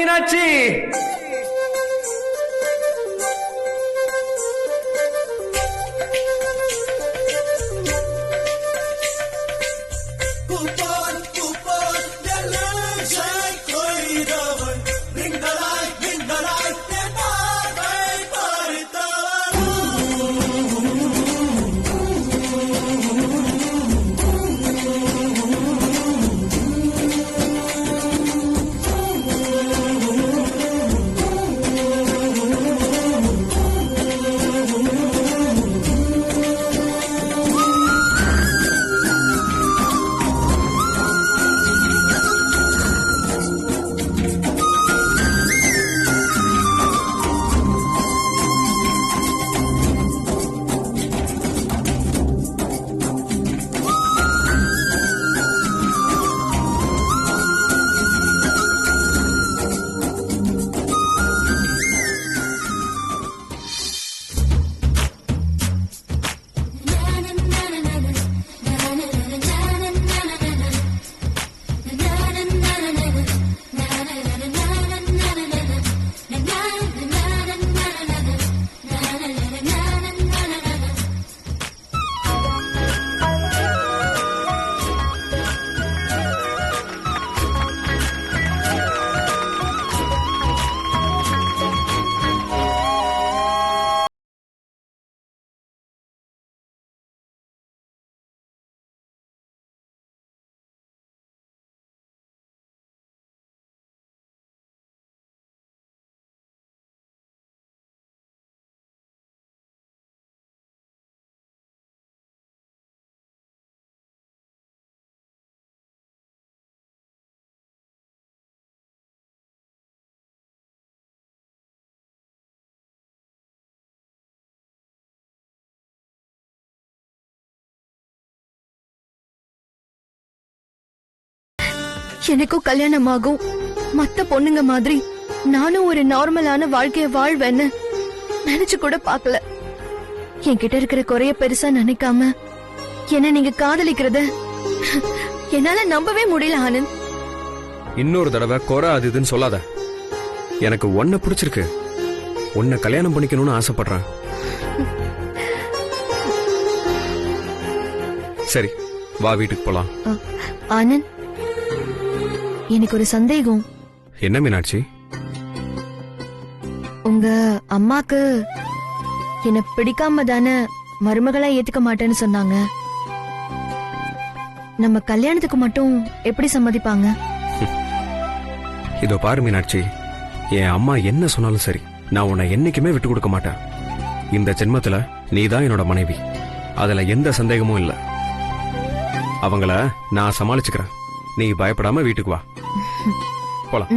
மீனாட்சி. எனக்கும் கல்யாணமாகும் மத்த பொண்ணுங்க மாதிரி நானும் ஒரு நார்மலான வாழ்க்கைய வாழ்வேன்னு நினைச்சு கூட பாக்கல. என்கிட்ட இருக்கிற குறைய பெருசா நினைக்காம என்ன நீங்க காதலிக்கிறத என்னால நம்பவே முடியல ஆனந்த். இன்னொரு தடவை குறை அது இதுன்னு சொல்லாத. எனக்கு உன்னை பிடிச்சிருக்கு. உன்னை கல்யாணம் பண்ணிக்கணும்னு ஆசைப்படுறேன். சரி வா வீட்டுக்கு போலாம். ஆனந்த், எனக்கு ஒரு சந்தேகம். என்ன மீனாட்சி? உங்க அம்மாக்கு என்ன பிடிக்காம தானே மருமகளா ஏத்துக்க மாட்டேன்னு சொன்னாங்க. நம்ம கல்யாணத்துக்கு மட்டும் எப்படி சம்மதிப்பாங்க? இதோ பாரு மீனாட்சி, என் அம்மா என்ன சொன்னாலும் சரி, நான் உன்னை என்னைக்குமே விட்டு கொடுக்க மாட்டேன். இந்த ஜென்மத்துல நீதான் என்னோட மனைவி, அதுல எந்த சந்தேகமும் இல்ல. அவங்கள நான் சமாளிச்சுக்கிறேன். நீ பயப்படாம வீட்டுக்கு வா. போலாம்.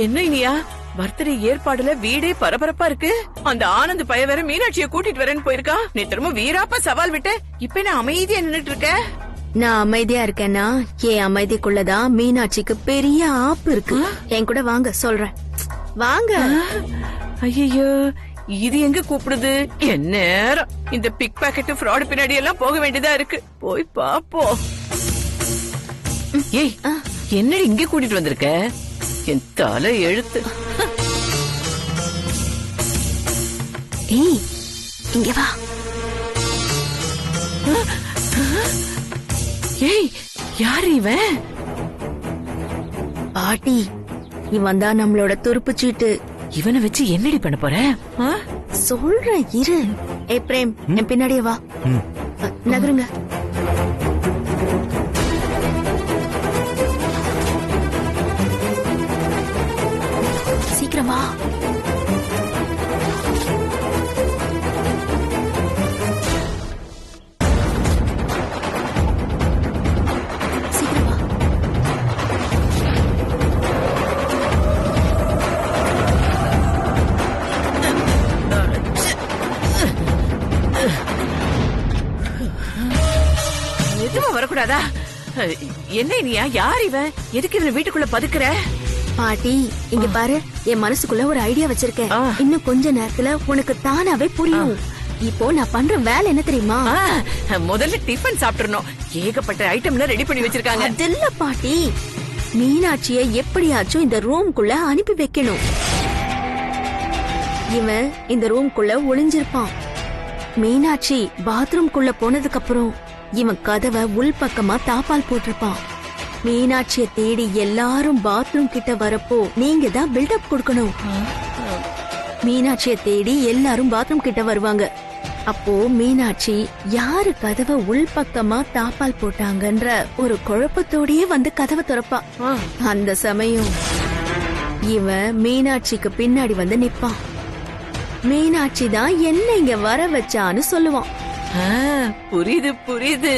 என்ன இனியா பர்த்டே ஏற்பாடுல வீடே பரபரப்பா இருக்கு. அந்த ஆனந்த் பைய வேற மீனாட்சிய கூட்டிட்டு வரேன்னு போயிருக்கா. நீ திரும்ப வீராப்பா சவால் விட்டு இப்ப நான் அமைதியா நின்னுட்டு இருக்க. நான் அமைதியா இருக்கேன்னா என் அமைதிக்குள்ளதான் மீனாட்சிக்கு பெரிய ஆப்பு இருக்கு. என் கூட வாங்க சொல்றேன். வாங்க. ஐயோ இது எங்க கூப்பிடுது? என்ன நேரம் இந்த பிக் பாக்கெட் ஃப்ராட் பின்னாடி எல்லாம் போக வேண்டியதா இருக்கு. போய் பாப்போம். ஏய் என்னடி இங்க கூட்டிட்டு வந்திருக்க? என் தலை எழுத்து. ஏய் இங்க வா. ஏய் யாரு இவன்? பாட்டி, இவன் தான் நம்மளோட துருப்பு சீட்டு. இவனை வச்சு என்னடி பண்ண போற? சொல்ற இரு. ஏய் பிரேம், என் பின்னாடியே வா. நகருங்க. சீக்கிரமா. வரக்கூடாதா? என்ன இனியா, யார் இவன்? எதுக்கு இவன் வீட்டுக்குள்ள பதுக்குற? பாட்டி இங்க பாரு, என் மனசுக்குள்ள ஒரு ஐடியா வச்சிருக்கேன். இன்னும் கொஞ்ச நேரத்துல உனக்கு தானாவே புரியும். இப்போ நான் பண்ற வேலை என்ன தெரியுமா? முதல்ல டிஃபன் சாப்பிட்டுறணும். ஏகப்பட்ட ஐட்டம்ல ரெடி பண்ணி வச்சிருக்காங்க. அதில்ல பாட்டி, மீனாட்சிய எப்படியாச்சும் இந்த ரூம்குள்ள அனுப்பி வைக்கணும். இவன் இந்த ரூம்குள்ள ஒளிஞ்சிருப்பான். மீனாட்சி பாத்ரூம்குள்ள போனதுக்கு அப்புறம் இவன் கதவை உள்பக்கமா தாப்பால் போட்டிருப்பான். மீனாட்சிய தேடி எல்லாரும் பாத்ரூம் கிட்ட வரப்போ நீங்க தான் பில்டப் கொடுக்கணும். மீனாட்சிய தேடி எல்லாரும் பாத்ரூம் கிட்ட வருவாங்க. அப்போ மீனாட்சி யாரு கதவை உள்பக்கமா தாப்பால் போட்டாங்கன்ற ஒரு குழப்பத்தோடயே வந்து கதவை திறப்பா. அந்த சமயம் இவன் மீனாட்சிக்கு பின்னாடி வந்து நிப்பான். மீனாட்சி தான் என்ன இங்க வர வச்சான்னு சொல்லுவான். புரியுது புரியுது.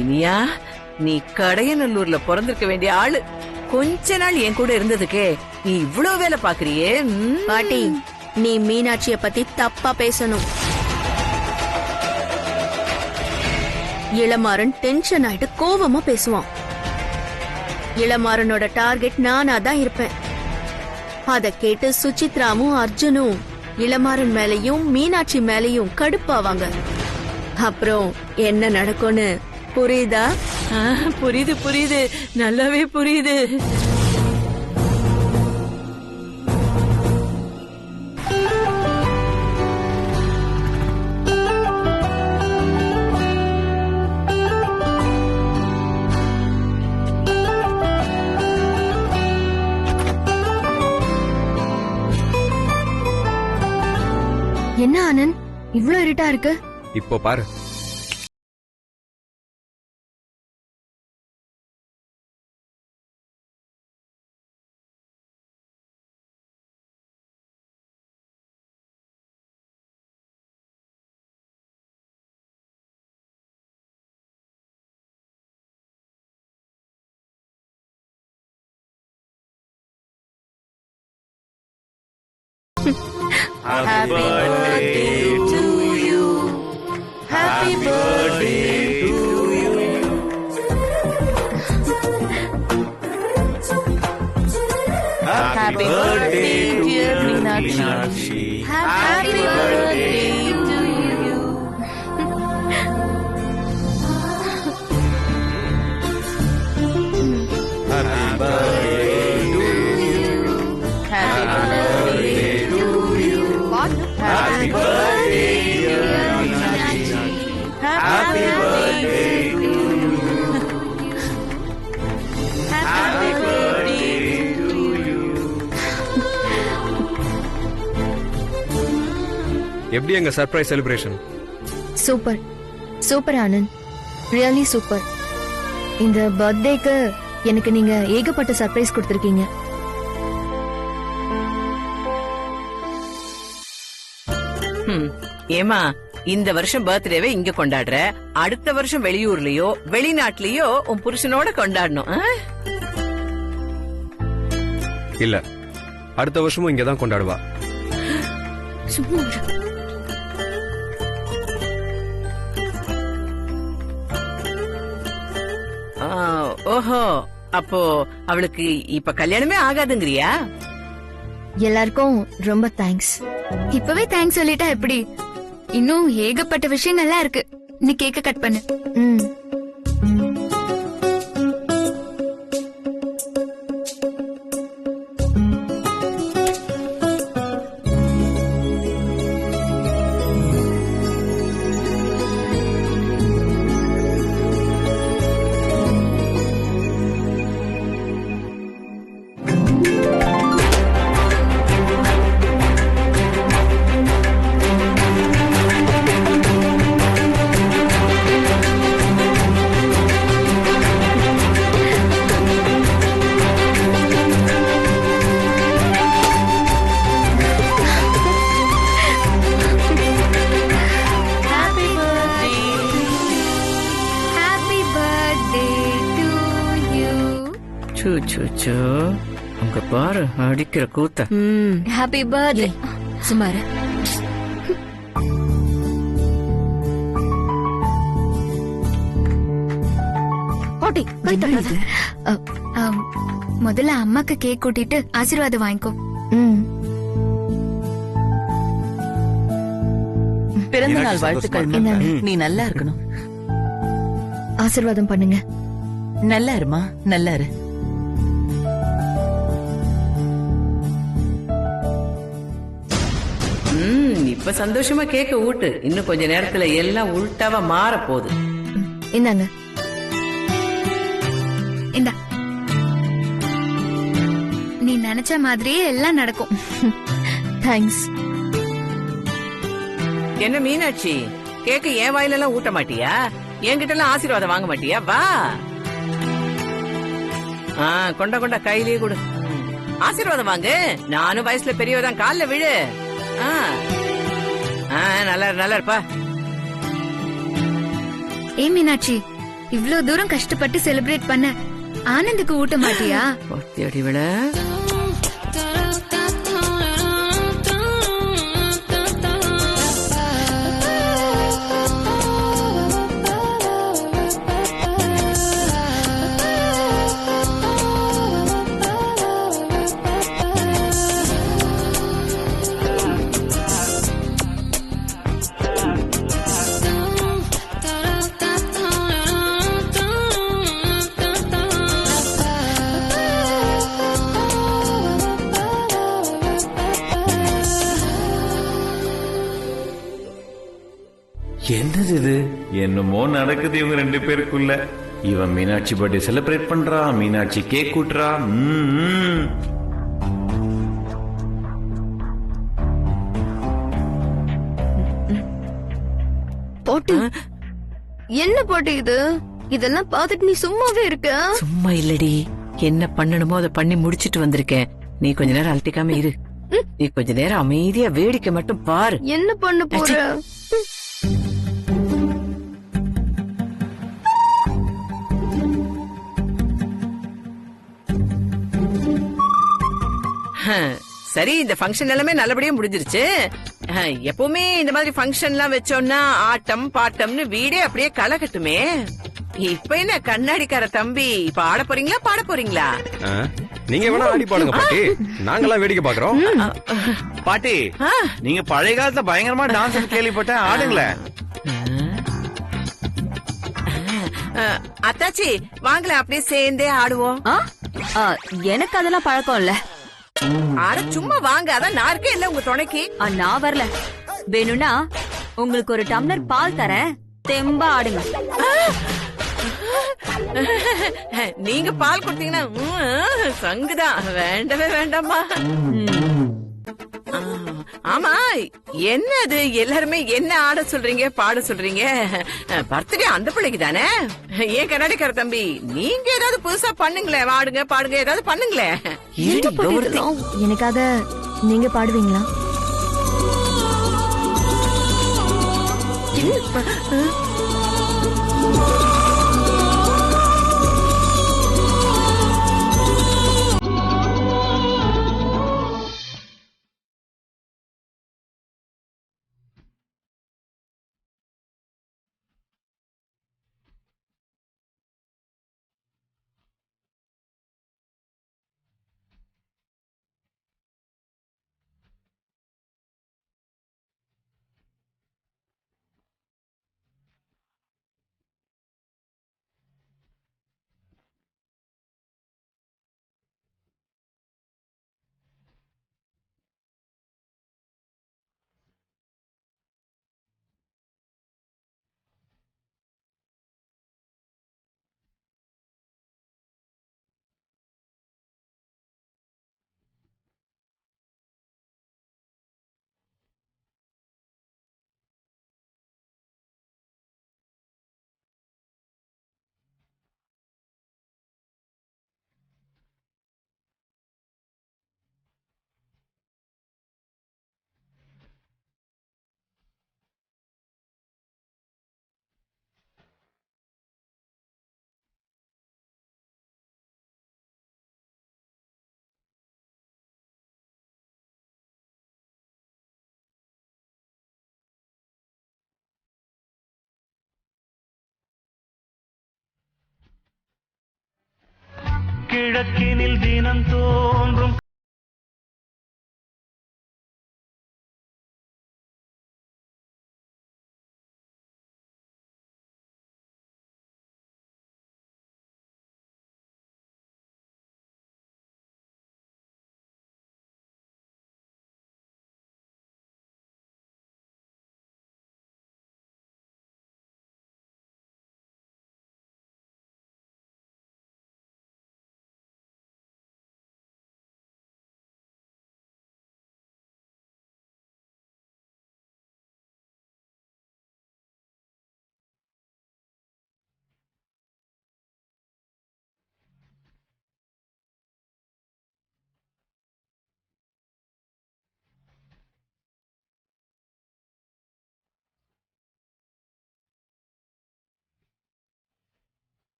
இனியா, நீ கடையநல்லூர்ல பிறந்திருக்க வேண்டிய ஆளு. கொஞ்ச நாள் என் கூட இருந்ததுக்கே நீ இவ்வளவு வேலை பாக்குறியே. பாட்டி, நீ மீனாட்சிய பத்தி தப்பா பேசணும். இளமாறன் டென்ஷன் ஆயிட்டு கோவமா பேசுவான். இளமாறனோட டார்கெட் நானா தான் இருப்பேன். அத கேட்டு சுசித்ராவும் அர்ஜுனும் இளமாறன் மேலயும் மீனாட்சி மேலயும் கடுப்பாவாங்க. அப்புறம் என்ன நடக்கும்னு புரியுதா? புரியுது புரியுது, நல்லாவே புரியுது. என்ன ஆனந்த், இவ்ளோ இருட்டா இருக்கு? இப்போ பாரு. Happy birthday to you. Happy birthday to you. Happy birthday dear Meenakshi. Happy birthday to you. Happy birthday to you. Happy birthday to you. Happy birthday dear Meenakshi. Happy birthday to you. Happy birthday to you. எப்படி எங்க surprise celebration? Super super Anand, really super. இந்த பர்த்டேக்கு எனக்கு நீங்க ஏகப்பட்ட surprise கொடுத்திருக்கீங்க. ஏமா, இந்த வருஷம் பர்த்டேவை இங்க கொண்டாடுற, அடுத்த வருஷம் வெளியூர்லயோ வெளிநாட்டுலயோ உன் புருஷனோட கொண்டாடணும். இல்ல, அடுத்த வருஷமும் இங்கதான் கொண்டாடுவா. சும்மா இரு. ஓஹோ, அப்போ அவளுக்கு இப்ப கல்யாணமே ஆகாதுங்கிறியா? எல்லாருக்கும் ரொம்ப தேங்க்ஸ். இப்பவே தேங்க்ஸ் சொல்லிட்டா எப்படி? இன்னும் ஏகப்பட்ட விஷயங்கள்லாம் இருக்கு. நீ கேக்க கட் பண்ணு. ம். அங்க பாரு அடிக்கிற கூத்த. Happy birthday. சுமாரு. பாட்டி கை தொடாத. முதல்ல அம்மாக்கு கேக் கூட்டிட்டு ஆசீர்வாதம் வாங்கிக்கோ. ம். பிறந்த நாள் மீனாட்சி வாழ்த்துக்கள் சந்தோஷமா மா. இந்தாங்க. நீ நல்லா இருக்கணும். ஆசீர்வாதம் பண்ணுங்க. நல்லா இருமா, நல்லா இரு. இப்ப சந்தோஷமா கேக்க ஊட்டு. இன்னும் கொஞ்ச நேரத்துல எல்லாம் உள்டாவா மாற போகுது. இந்தாங்க. இந்தா, நீ நினைச்ச மாதிரியே எல்லாம் நடக்கும். தேங்க்ஸ். என்ன மீனாட்சி, கேக்க என் வாயில எல்லாம் ஊட்ட மாட்டியா? என்கிட்ட எல்லாம் ஆசீர்வாதம் வாங்க மாட்டியா? வா. கொண்ட கொண்ட கையிலேயே கொடு. ஆசீர்வாதம் வாங்கு. நானும் வயசுல பெரியவதான், கால்ல விழு. நல்லா நல்லா இருப்பா. ஏ மீனாட்சி, இவ்ளோ தூரம் கஷ்டப்பட்டு செலிப்ரேட் பண்ண ஆனந்துக்கு ஊட்ட மாட்டியா? ஒத்தியடி விழ. என்னது இது? என்னமோ நடக்குது இவங்க ரெண்டு பேருக்குள்ள. இவன் மீனாட்சி பர்த்டே செலிப்ரேட் பண்றா, மீனாட்சி கேக் கூட்டுறா. போட்டு என்ன போட்டு இது? இதெல்லாம் பார்த்துட்டு நீ சும்மாவே இருக்க? சும்மா இல்லடி, என்ன பண்ணணுமோ அதை பண்ணி முடிச்சிட்டு வந்திருக்கேன். நீ கொஞ்ச நேரம் அழட்டிக்காம இரு. நீ கொஞ்ச நேரம் அமைதியா வேடிக்கை மட்டும் பாரு. என்ன பண்ண போற? சரி, இந்த ஃபங்க்ஷன் எல்லாமே நல்லபடியா முடிஞ்சிருச்சு. எப்பவுமே இந்த மாதிரி ஃபங்க்ஷன் எல்லாம் வச்சோம்னா ஆட்டம் பாட்டம்னு வீடே அப்படியே களை கட்டுமே. இப்ப என்ன கண்ணாடிக்கார தம்பி, இப்ப ஆட போறீங்களா பாட போறீங்களா? நீங்க வேணா ஆடி பாடுங்க பாட்டி, நாங்கெல்லாம் வேடிக்கை பாக்குறோம். பாட்டி, நீங்க பழைய காலத்துல பயங்கரமா டான்ஸ் கேள்விப்பட்டேன், ஆடுங்களேன். அத்தாச்சி வாங்கல, அப்படியே சேர்ந்தே ஆடுவோம். எனக்கு அதெல்லாம் பழக்கம் இல்ல. ஆட சும்மா வாங்க, அதான் நான் இருக்கேன் இல்ல உங்க துணைக்கு. நான் வரல. வேணும்னா உங்களுக்கு ஒரு டம்ளர் பால் தரேன், தெம்பா ஆடுங்க. நீங்க பால் கொடுத்தீங்கன்னா சங்குதான், வேண்டவே வேண்டாமா. ஆமா, என்னது எல்லாருமே என்ன ஆட சொல்றீங்க பாட சொல்றீங்க? பர்த்டே அந்த பிள்ளைக்கு தானே? ஏன் கண்ணாடிக்கார தம்பி, நீங்க ஏதாவது புதுசா பண்ணுங்களேன், ஆடுங்க பாடுங்க, ஏதாவது பண்ணுங்களேன். எனக்காக நீங்க பாடுவீங்களா? கிழக்கினில் தினம் தோன்றும்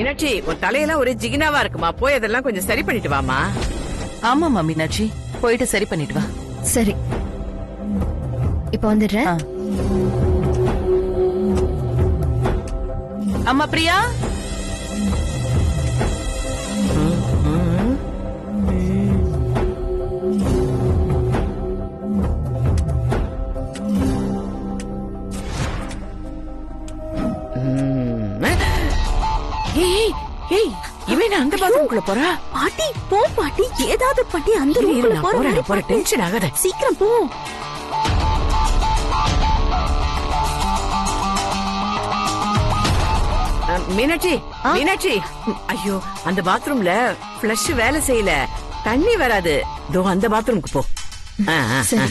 மீனாட்சி உன் தலையெல்லாம் ஒரே ஜிகினாவா இருக்குமா, போய் அதெல்லாம் கொஞ்சம் சரி பண்ணிட்டு வாமா. ஆமாமா மீனாட்சி, போயிட்டு சரி பண்ணிட்டு வா. சரி, இப்ப வந்துடுறேன். ஆ. அம்மா பிரியா, ஏய் ஏய், இவன் அந்த பாத்ரூம்குள்ள போறா. பாட்டி போ பாட்டி, ஏதாவது பண்ணி அந்த இரு, ரூம்குள்ள நான் போற போறேன், மாதிரி போறேன், டென்ஷன் ஆகாத. சீக்கிரம் போ. மீனாட்சி மீனாட்சி, ஐயோ அந்த பாத்ரூம்ல ஃப்ளஷ் வேலை செய்யல, தண்ணி வராது. தோ அந்த பாத்ரூமுக்கு போ. சரி.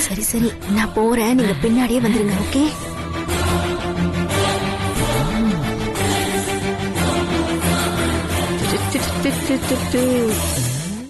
சரி சரி, நான் போறேன், நீங்க பின்னாடியே வந்துருங்க. ஓகே.